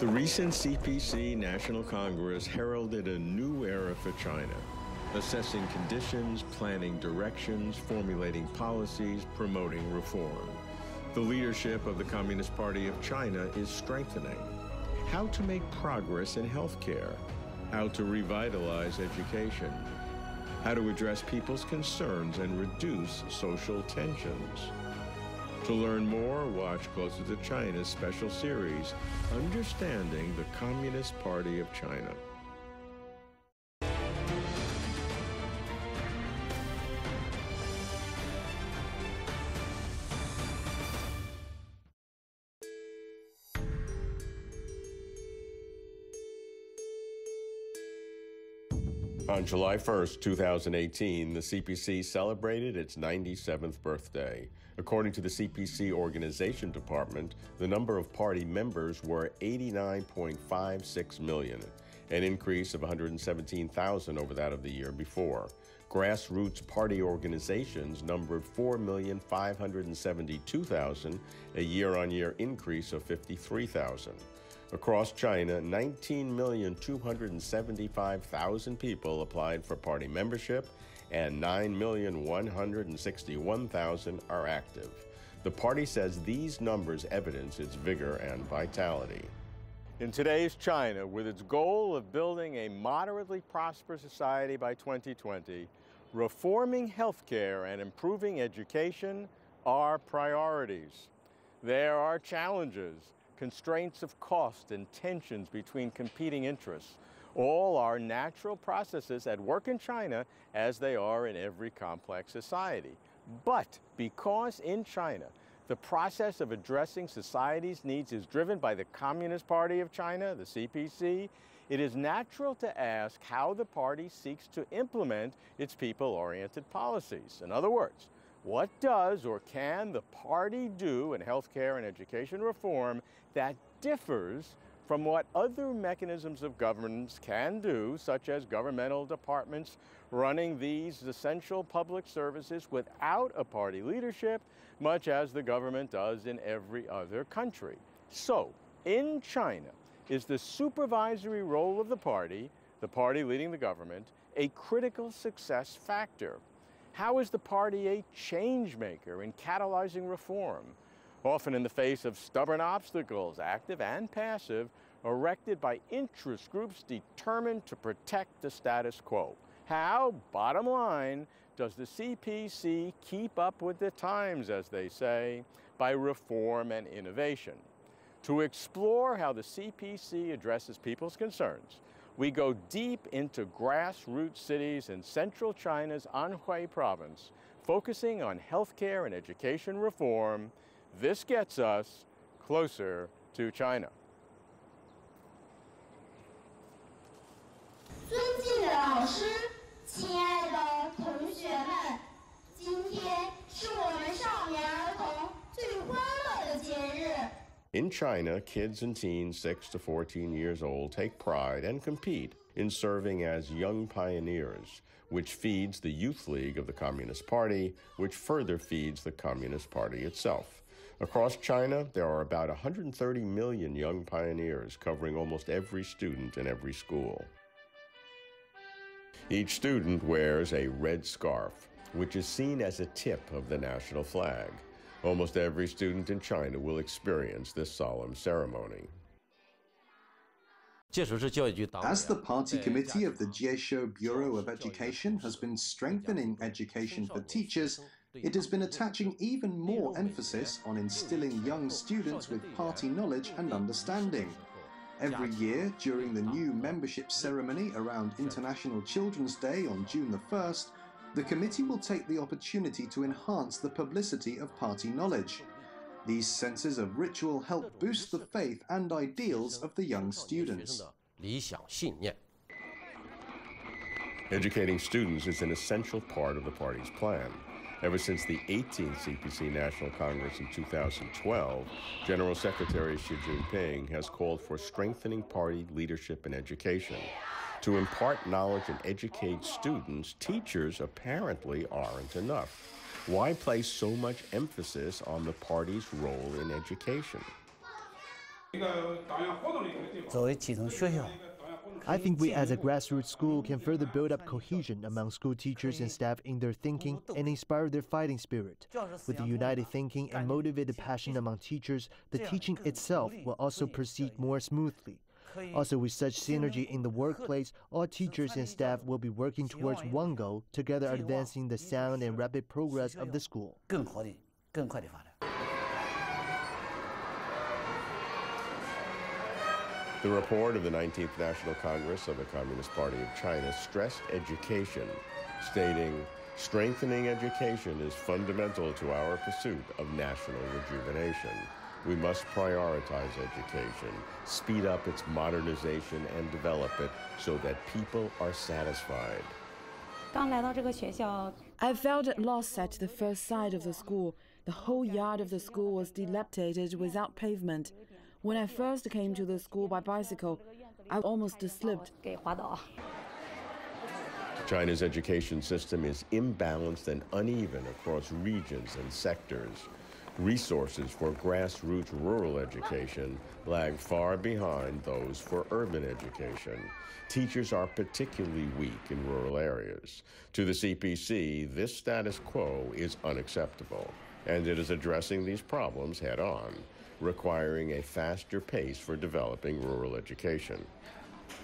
The recent CPC National Congress heralded a new era for China, assessing conditions, planning directions, formulating policies, promoting reform. The leadership of the Communist Party of China is strengthening. How to make progress in healthcare, how to revitalize education, how to address people's concerns and reduce social tensions. To learn more, watch Closer to China's special series, Understanding the Communist Party of China. On July 1st, 2018, the CPC celebrated its 97th birthday. According to the CPC Organization Department, the number of party members were 89.56 million, an increase of 117,000 over that of the year before. Grassroots party organizations numbered 4,572,000, a year-on-year increase of 53,000. Across China, 19,275,000 people applied for party membership, and 9,161,000 are active. The party says these numbers evidence its vigor and vitality. In today's China, with its goal of building a moderately prosperous society by 2020, reforming healthcare and improving education are priorities. There are challenges, constraints of cost and tensions between competing interests. All are natural processes at work in China as they are in every complex society. But because in China, the process of addressing society's needs is driven by the Communist Party of China, the CPC, it is natural to ask how the party seeks to implement its people-oriented policies. In other words, what does or can the party do in healthcare and education reform that differs from what other mechanisms of governance can do, such as governmental departments running these essential public services without a party leadership, much as the government does in every other country? So, in China, is the supervisory role of the party leading the government, a critical success factor? How is the party a change maker in catalyzing reform, often in the face of stubborn obstacles, active and passive, erected by interest groups determined to protect the status quo? How, bottom line, does the CPC keep up with the times, as they say, by reform and innovation? To explore how the CPC addresses people's concerns, we go deep into grassroots cities in central China's Anhui province, focusing on healthcare and education reform. This gets us closer to China. 尊敬的老师，亲爱的同学们，今天是我们少年儿童最欢乐的节日。 In China, kids and teens 6 to 14 years old take pride and compete in serving as young pioneers, which feeds the Youth League of the Communist Party, which further feeds the Communist Party itself. Across China, there are about 130 million young pioneers covering almost every student in every school. Each student wears a red scarf, which is seen as a tip of the national flag. Almost every student in China will experience this solemn ceremony. As the party committee of the Jieshou Bureau of Education has been strengthening education for teachers, it has been attaching even more emphasis on instilling young students with party knowledge and understanding. Every year, during the new membership ceremony around International Children's Day on June the 1st, the committee will take the opportunity to enhance the publicity of party knowledge. These senses of ritual help boost the faith and ideals of the young students. Educating students is an essential part of the party's plan. Ever since the 18th CPC National Congress in 2012, General Secretary Xi Jinping has called for strengthening party leadership in education. To impart knowledge and educate students, teachers apparently aren't enough. Why place so much emphasis on the party's role in education? I think we as a grassroots school can further build up cohesion among school teachers and staff in their thinking and inspire their fighting spirit. With the united thinking and motivated passion among teachers, the teaching itself will also proceed more smoothly. Also, with such synergy in the workplace, all teachers and staff will be working towards one goal, together advancing the sound and rapid progress of the school. The report of the 19th National Congress of the Communist Party of China stressed education, stating, "Strengthening education is fundamental to our pursuit of national rejuvenation. We must prioritize education, speed up its modernization, and develop it so that people are satisfied." I felt lost at the first sight of the school. The whole yard of the school was dilapidated without pavement. When I first came to the school by bicycle, I almost slipped. China's education system is imbalanced and uneven across regions and sectors. Resources for grassroots rural education lag far behind those for urban education. Teachers are particularly weak in rural areas. To the CPC, this status quo is unacceptable, and it is addressing these problems head on, requiring a faster pace for developing rural education.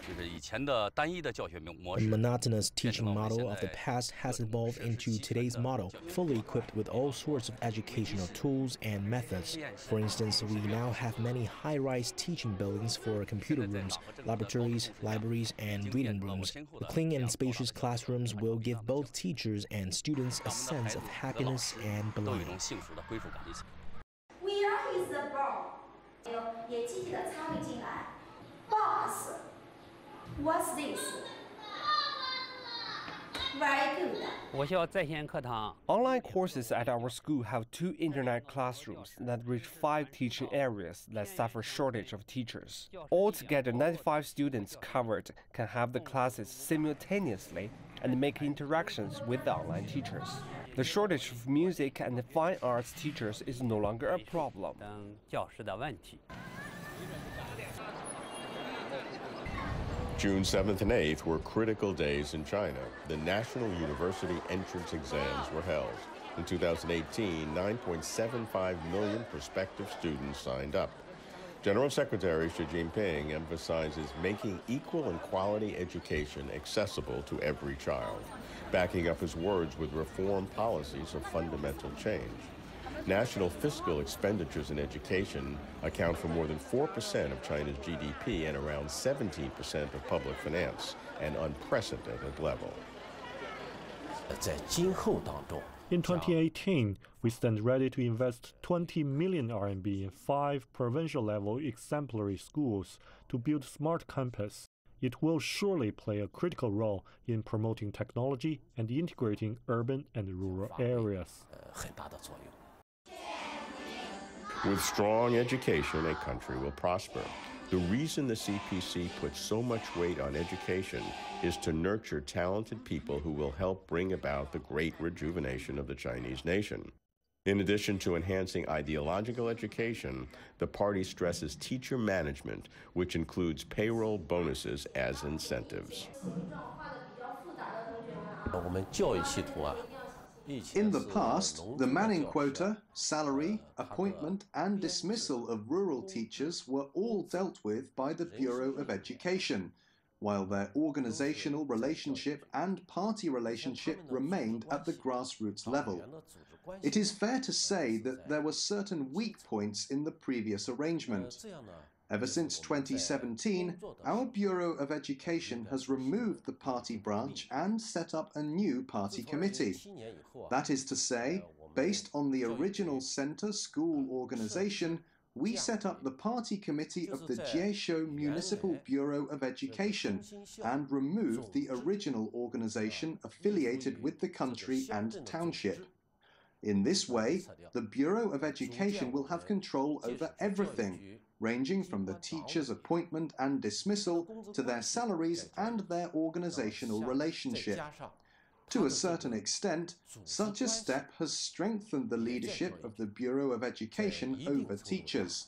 The monotonous teaching model of the past has evolved into today's model, fully equipped with all sorts of educational tools and methods. For instance, we now have many high-rise teaching buildings for computer rooms, laboratories, libraries, and reading rooms. The clean and spacious classrooms will give both teachers and students a sense of happiness and belonging. We are his ball. 也积极地参与进来。Boss, what's this? Very good. Online courses at our school have 2 internet classrooms that reach 5 teaching areas that suffer shortage of teachers. Altogether, 95 students covered can have the classes simultaneously and make interactions with the online teachers. The shortage of music and fine arts teachers is no longer a problem. June 7th and 8th were critical days in China. The national university entrance exams were held. In 2018, 9.75 million prospective students signed up. General Secretary Xi Jinping emphasizes making equal and quality education accessible to every child, backing up his words with reform policies of fundamental change. National fiscal expenditures in education account for more than 4% of China's GDP and around 17% of public finance, an unprecedented level. In 2018, we stand ready to invest 20 million RMB in 5 provincial-level exemplary schools to build smart campus. It will surely play a critical role in promoting technology and integrating urban and rural areas. With strong education, a country will prosper. The reason the CPC puts so much weight on education is to nurture talented people who will help bring about the great rejuvenation of the Chinese nation. In addition to enhancing ideological education, the party stresses teacher management, which includes payroll bonuses as incentives. In the past, the manning quota, salary, appointment, and dismissal of rural teachers were all dealt with by the Bureau of Education, while their organizational relationship and party relationship remained at the grassroots level. It is fair to say that there were certain weak points in the previous arrangement. Ever since 2017, our Bureau of Education has removed the party branch and set up a new party committee. That is to say, based on the original center school organization, we set up the party committee of the Jieshou Municipal Bureau of Education and removed the original organization affiliated with the country and township. In this way, the Bureau of Education will have control over everything, ranging from the teacher's appointment and dismissal to their salaries and their organizational relationship. To a certain extent, such a step has strengthened the leadership of the Bureau of Education over teachers.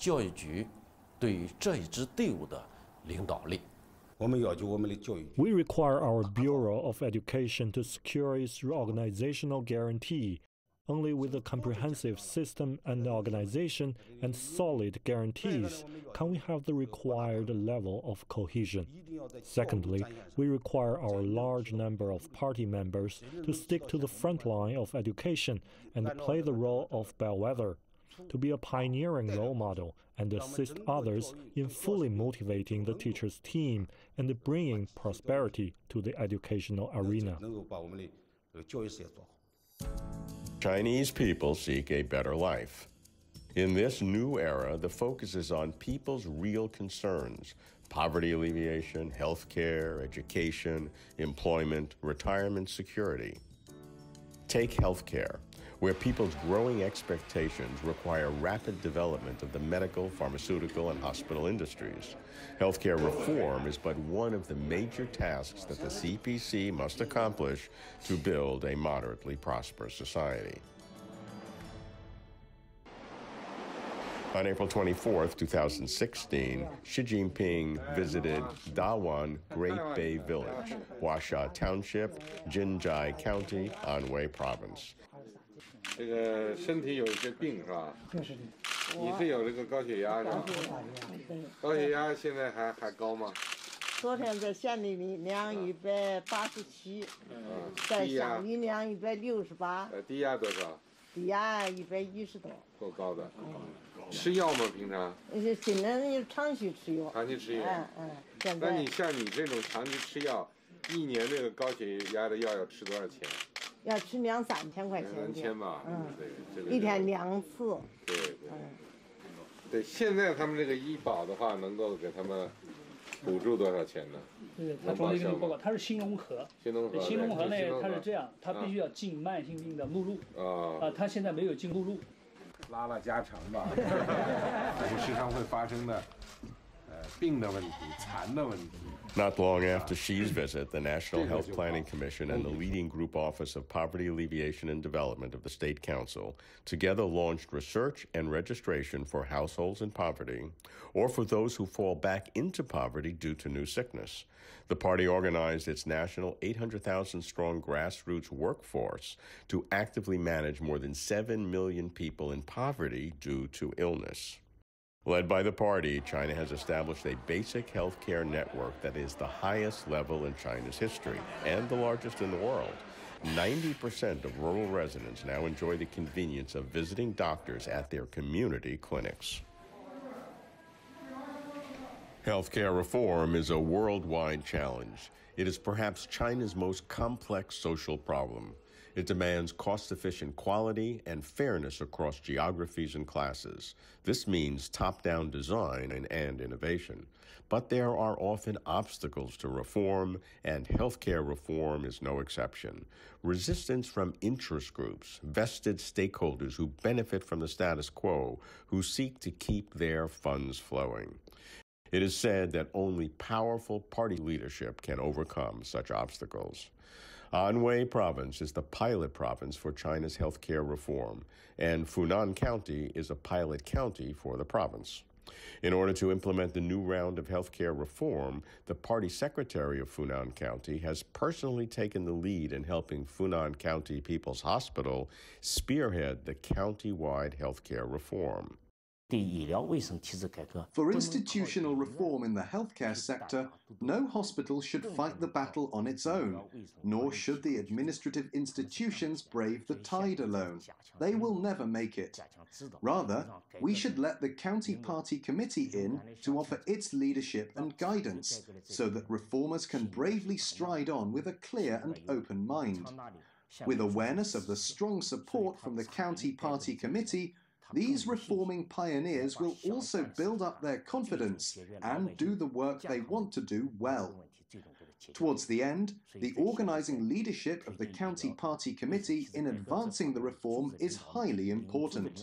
教育局对于这一支队伍的领导力。 We require our Bureau of Education to secure its organizational guarantee. Only with a comprehensive system and organization and solid guarantees can we have the required level of cohesion. Secondly, we require our large number of party members to stick to the front line of education and play the role of bellwether, to be a pioneering role model and assist others in fully motivating the teachers' team and bringing prosperity to the educational arena. Chinese people seek a better life. In this new era, the focus is on people's real concerns: poverty alleviation, healthcare, education, employment, retirement security. Take healthcare, where people's growing expectations require rapid development of the medical, pharmaceutical, and hospital industries. Healthcare reform is but one of the major tasks that the CPC must accomplish to build a moderately prosperous society. On April 24, 2016, Xi Jinping visited Dawan Great Bay Village, Huasha Township, Jinzhai County, Anhui Province. 这个身体有一些病是吧？就是的。你是有这个高血压是吧？高血压现在还高吗？昨天在县里量187，在乡里量168。低压多少？低压110多。够高的。吃药吗？平常？现在长期吃药。长期吃药。现在。那你像你这种长期吃药，一年这个高血压的药要吃多少钱？ 要吃2、3千块钱的，2000吧，对，一天2次。对，对，现在他们这个医保的话，能够给他们补助多少钱呢？对，他从那个报告，他是新农合，新农合呢，他是这样，他必须要进慢性病的目录，他现在没有进目录。拉了家常吧，这是时常会发生的，病的问题、残的问题。 Not long after Xi's visit, the National Health Planning Commission and the leading group office of Poverty Alleviation and Development of the State Council together launched research and registration for households in poverty or for those who fall back into poverty due to new sickness. The party organized its national 800,000-strong grassroots workforce to actively manage more than 7 million people in poverty due to illness. Led by the party, China has established a basic health care network that is the highest level in China's history and the largest in the world. 90% of rural residents now enjoy the convenience of visiting doctors at their community clinics. Healthcare reform is a worldwide challenge. It is perhaps China's most complex social problem. It demands cost-efficient quality and fairness across geographies and classes. This means top-down design and innovation. But there are often obstacles to reform, and healthcare reform is no exception. Resistance from interest groups, vested stakeholders who benefit from the status quo, who seek to keep their funds flowing. It is said that only powerful party leadership can overcome such obstacles. Anhui Province is the pilot province for China's healthcare reform, and Funan County is a pilot county for the province. In order to implement the new round of healthcare reform, the party secretary of Funan County has personally taken the lead in helping Funan County People's Hospital spearhead the county-wide healthcare reform. For institutional reform in the healthcare sector, no hospital should fight the battle on its own, nor should the administrative institutions brave the tide alone. They will never make it. Rather, we should let the county party committee in to offer its leadership and guidance, so that reformers can bravely stride on with a clear and open mind. With awareness of the strong support from the county party committee, these reforming pioneers will also build up their confidence and do the work they want to do well. Towards the end, the organizing leadership of the County Party Committee in advancing the reform is highly important.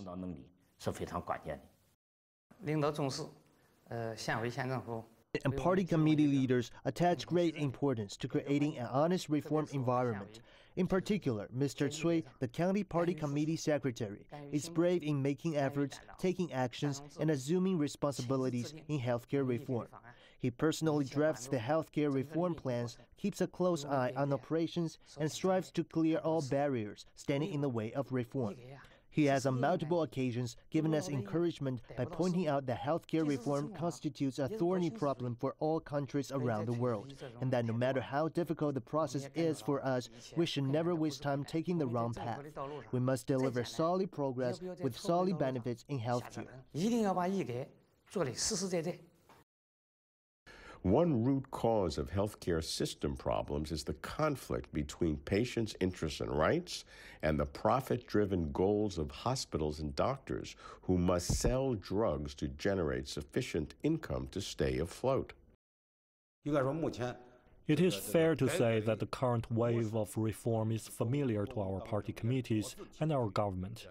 And party committee leaders attach great importance to creating an honest reform environment In particular, Mr. Cui, the county party committee secretary, is brave in making efforts, taking actions, and assuming responsibilities in healthcare reform. He personally drafts the healthcare reform plans, keeps a close eye on operations, and strives to clear all barriers standing in the way of reform. He has on multiple occasions given us encouragement by pointing out that healthcare reform constitutes a thorny problem for all countries around the world, and that no matter how difficult the process is for us, we should never waste time taking the wrong path. We must deliver solid progress with solid benefits in healthcare. One root cause of healthcare system problems is the conflict between patients' interests and rights and the profit-driven goals of hospitals and doctors who must sell drugs to generate sufficient income to stay afloat. It is fair to say that the current wave of reform is familiar to our party committees and our government.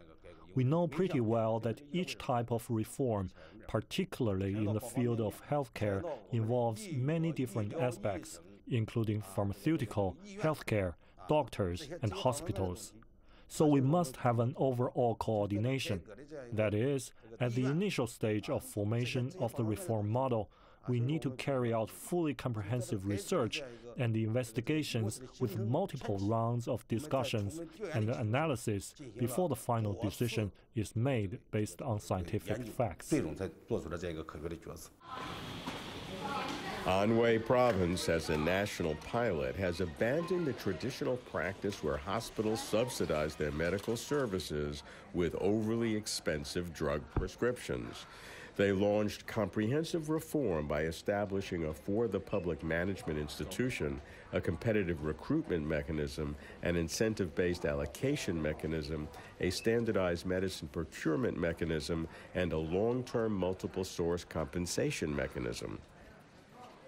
We know pretty well that each type of reform, particularly in the field of healthcare, involves many different aspects, including pharmaceutical, healthcare, doctors, and hospitals. So we must have an overall coordination. That is, at the initial stage of formation of the reform model, we need to carry out fully comprehensive research and investigations with multiple rounds of discussions and analysis before the final decision is made based on scientific facts. Anhui Province, as a national pilot, has abandoned the traditional practice where hospitals subsidize their medical services with overly expensive drug prescriptions. They launched comprehensive reform by establishing a for-the-public management institution, a competitive recruitment mechanism, an incentive-based allocation mechanism, a standardized medicine procurement mechanism, and a long-term multiple-source compensation mechanism.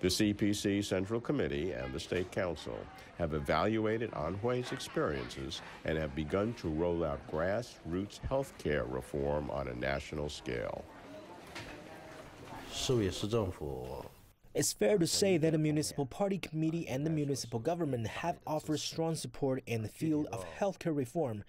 The CPC Central Committee and the State Council have evaluated Anhui's experiences and have begun to roll out grassroots healthcare reform on a national scale. It's fair to say that the Municipal Party Committee and the municipal government have offered strong support in the field of healthcare reform.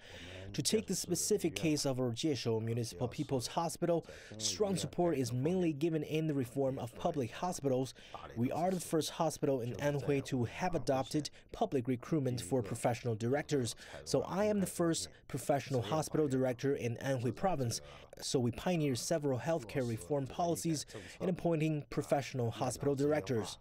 To take the specific case of our Jieshou Municipal People's Hospital, strong support is mainly given in the reform of public hospitals. We are the first hospital in Anhui to have adopted public recruitment for professional directors. So I am the first professional hospital director in Anhui Province. So we pioneered several healthcare reform policies in appointing professional hospital directors.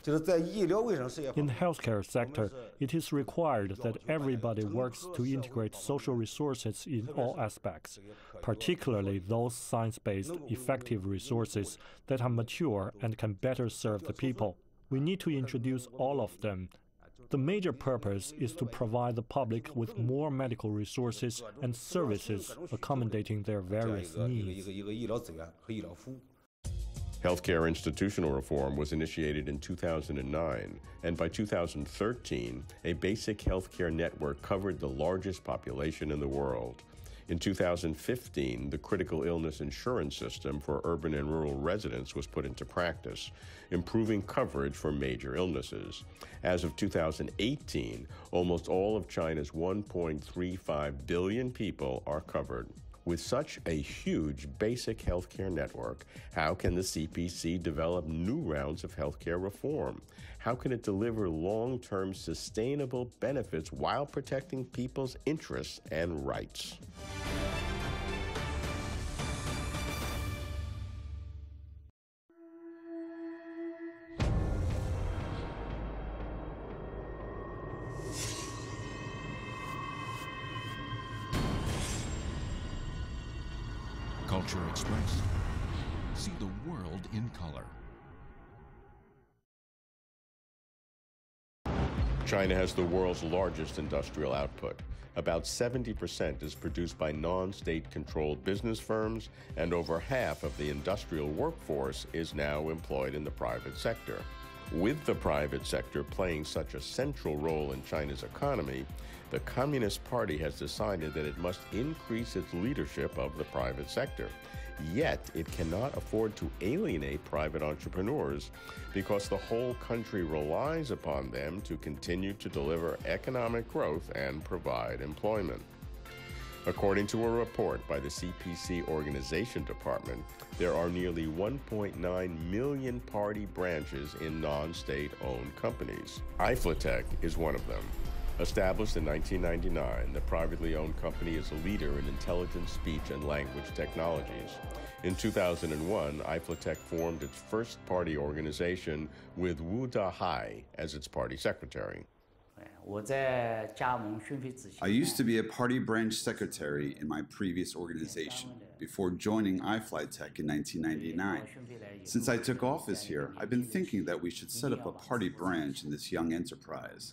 In the healthcare sector, it is required that everybody works to integrate social resources in all aspects, particularly those science-based, effective resources that are mature and can better serve the people. We need to introduce all of them. The major purpose is to provide the public with more medical resources and services accommodating their various needs. Healthcare institutional reform was initiated in 2009, and by 2013, a basic healthcare network covered the largest population in the world. In 2015, the critical illness insurance system for urban and rural residents was put into practice, improving coverage for major illnesses. As of 2018, almost all of China's 1.35 billion people are covered. With such a huge basic healthcare network, how can the CPC develop new rounds of healthcare reform? How can it deliver long-term sustainable benefits while protecting people's interests and rights? Culture Express. See the world in color. China has the world's largest industrial output. About 70% is produced by non-state-controlled business firms, and over half of the industrial workforce is now employed in the private sector. With the private sector playing such a central role in China's economy, the Communist Party has decided that it must increase its leadership of the private sector. Yet, it cannot afford to alienate private entrepreneurs because the whole country relies upon them to continue to deliver economic growth and provide employment. According to a report by the CPC Organization Department, there are nearly 1.9 million party branches in non-state-owned companies. Iflatech is one of them. Established in 1999, the privately owned company is a leader in intelligent speech and language technologies. In 2001, Iflatech formed its first party organization with Wu Dahai as its party secretary. I used to be a party branch secretary in my previous organization before joining iFlyTech in 1999. Since I took office here, I've been thinking that we should set up a party branch in this young enterprise.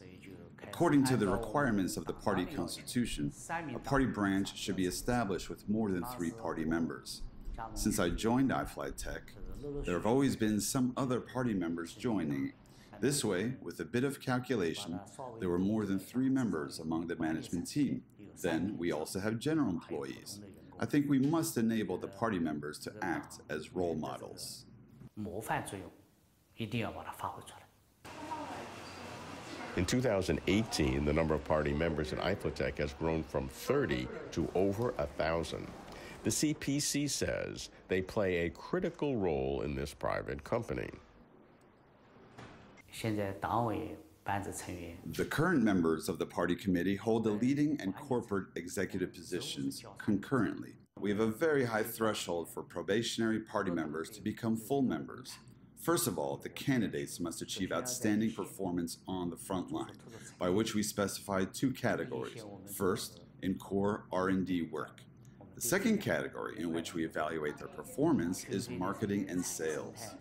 According to the requirements of the party constitution, a party branch should be established with more than 3 party members. Since I joined iFlyTech, there have always been some other party members joining. This way, with a bit of calculation, there were more than 3 members among the management team. Then we also have general employees. I think we must enable the party members to act as role models. In 2018, the number of party members in Iflatech has grown from 30 to over 1,000. The CPC says they play a critical role in this private company. The current members of the party committee hold the leading and corporate executive positions concurrently. We have a very high threshold for probationary party members to become full members. First of all, the candidates must achieve outstanding performance on the front line, by which we specify 2 categories. First, in core R&D work. The second category in which we evaluate their performance is marketing and sales.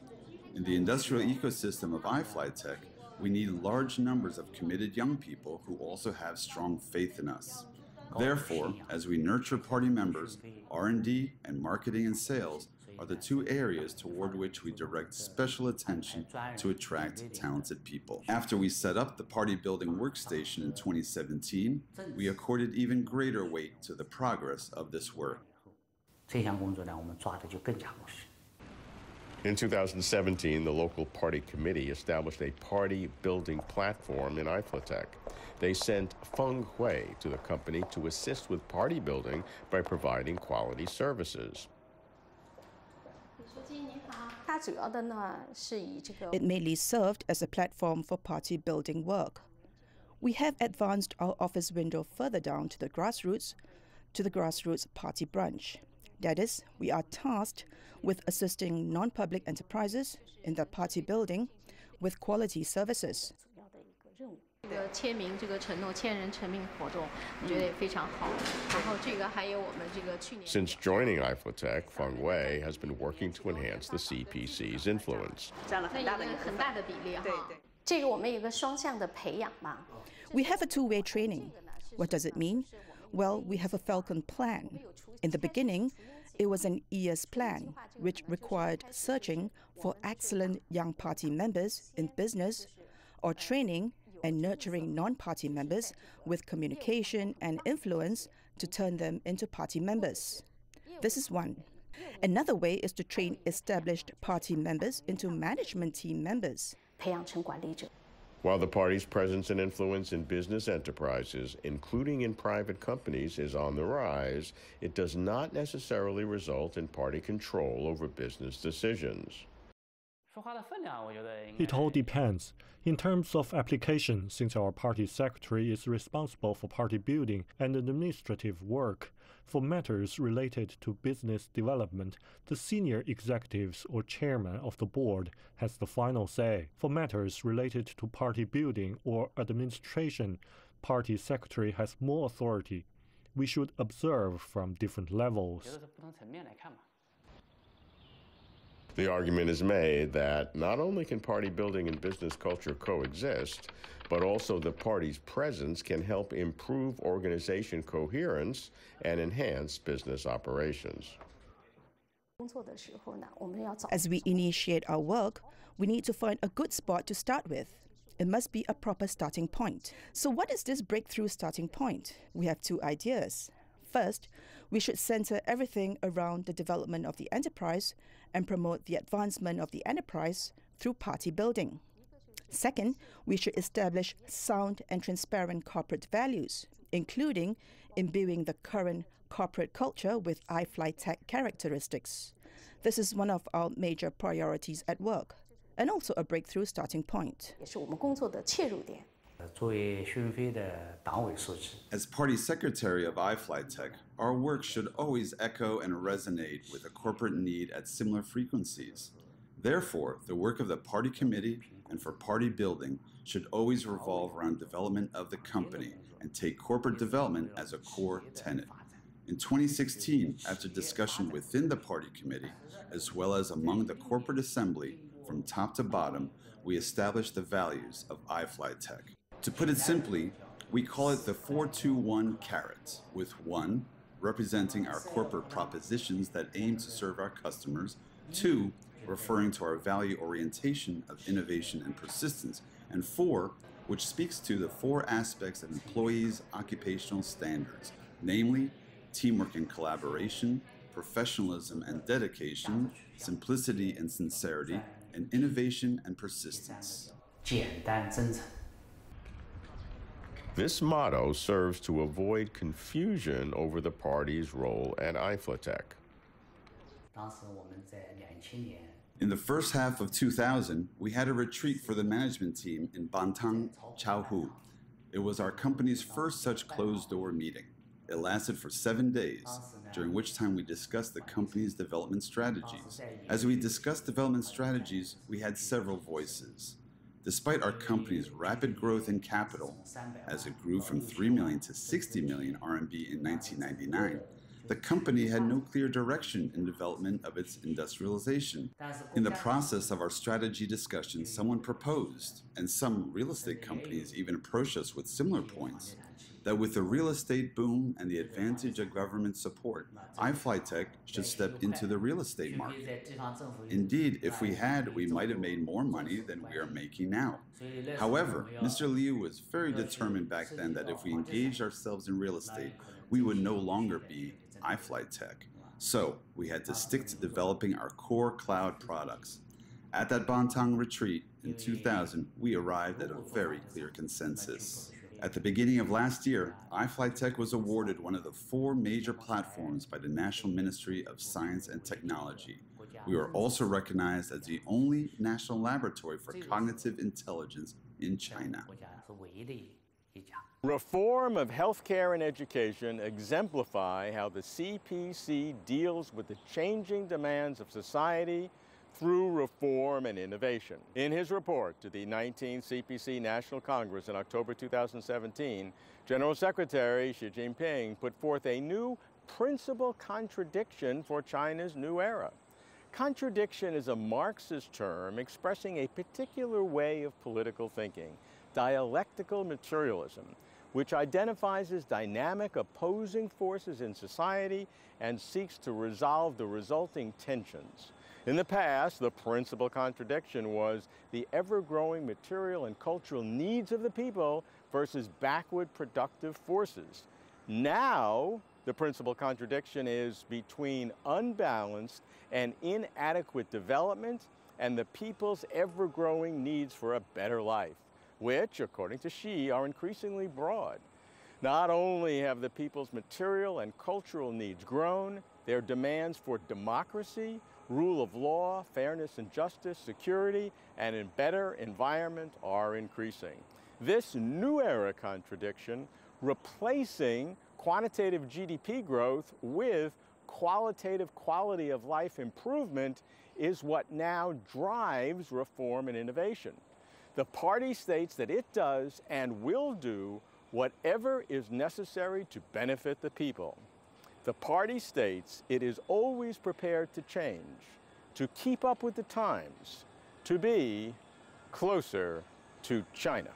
In the industrial ecosystem of iFlyTech, we need large numbers of committed young people who also have strong faith in us. Therefore, as we nurture party members, R&D and marketing and sales are the 2 areas toward which we direct special attention to attract talented people. After we set up the party building workstation in 2017, we accorded even greater weight to the progress of this work. In 2017, the local party committee established a party building platform in Iflatech. They sent Feng Hui to the company to assist with party building by providing quality services. It mainly served as a platform for party building work. We have advanced our office window further down to the grassroots party branch. That is, we are tasked with assisting non-public enterprises in their party building with quality services. Since joining Iflatech, Feng Hui has been working to enhance the CPC's influence. We have a 2-way training. What does it mean? Well, we have a Falcon plan. In the beginning, it was an ES plan, which required searching for excellent young party members in business, or training and nurturing non-party members with communication and influence to turn them into party members. This is one. Another way is to train established party members into management team members. While the party's presence and influence in business enterprises, including in private companies, is on the rise, it does not necessarily result in party control over business decisions. It all depends. In terms of application, since our party secretary is responsible for party building and administrative work, for matters related to business development, the senior executives or chairman of the board has the final say. For matters related to party building or administration, party secretary has more authority. We should observe from different levels. The argument is made that not only can party building and business culture coexist, but also the party's presence can help improve organization coherence and enhance business operations. As we initiate our work, we need to find a good spot to start with. It must be a proper starting point. So what is this breakthrough starting point? We have 2 ideas. First, We should center everything around the development of the enterprise and promote the advancement of the enterprise through party building. Second, we should establish sound and transparent corporate values, including imbuing the current corporate culture with iFlyTech characteristics. This is one of our major priorities at work, and also a breakthrough starting point. As party secretary of iFlyTech, our work should always echo and resonate with a corporate need at similar frequencies. Therefore, the work of the party committee and for party building should always revolve around development of the company and take corporate development as a core tenet. In 2016, after discussion within the party committee, as well as among the corporate assembly, from top to bottom, we established the values of iFlyTech. To put it simply, we call it the 421 carrot, with 1, representing our corporate propositions that aim to serve our customers, 2, referring to our value orientation of innovation and persistence, and 4, which speaks to the 4 aspects of employees' occupational standards, namely teamwork and collaboration, professionalism and dedication, simplicity and sincerity, and innovation and persistence. This motto serves to avoid confusion over the party's role at iFlyTech. In the first half of 2000, we had a retreat for the management team in Bantang, Chaohu. It was our company's first such closed-door meeting. It lasted for 7 days, during which time we discussed the company's development strategies. As we discussed development strategies, we had several voices. Despite our company's rapid growth in capital, as it grew from 3 million to 60 million RMB in 1999, the company had no clear direction in development of its industrialization. In the process of our strategy discussion, someone proposed, and some real estate companies even approached us with similar points, that with the real estate boom and the advantage of government support, iFlyTech should step into the real estate market. Indeed, if we had, we might have made more money than we are making now. However, Mr. Liu was very determined back then that if we engaged ourselves in real estate, we would no longer be iFlyTech. So we had to stick to developing our core cloud products. At that Bantang retreat in 2000, we arrived at a very clear consensus. At the beginning of last year, iFlyTech was awarded one of the 4 major platforms by the National Ministry of Science and Technology. We were also recognized as the only national laboratory for cognitive intelligence in China. Reform of healthcare and education exemplify how the CPC deals with the changing demands of society through reform and innovation. In his report to the 19th CPC National Congress in October 2017, General Secretary Xi Jinping put forth a new principal contradiction for China's new era. Contradiction is a Marxist term expressing a particular way of political thinking, dialectical materialism, which identifies as dynamic opposing forces in society and seeks to resolve the resulting tensions. In the past, the principal contradiction was the ever-growing material and cultural needs of the people versus backward productive forces. Now, the principal contradiction is between unbalanced and inadequate development and the people's ever-growing needs for a better life, which, according to Xi, are increasingly broad. Not only have the people's material and cultural needs grown, their demands for democracy, rule of law, fairness and justice, security, and a better environment are increasing. This new era contradiction, replacing quantitative GDP growth with qualitative quality of life improvement, is what now drives reform and innovation. The party states that it does and will do whatever is necessary to benefit the people. The party states it is always prepared to change, to keep up with the times, to be closer to China.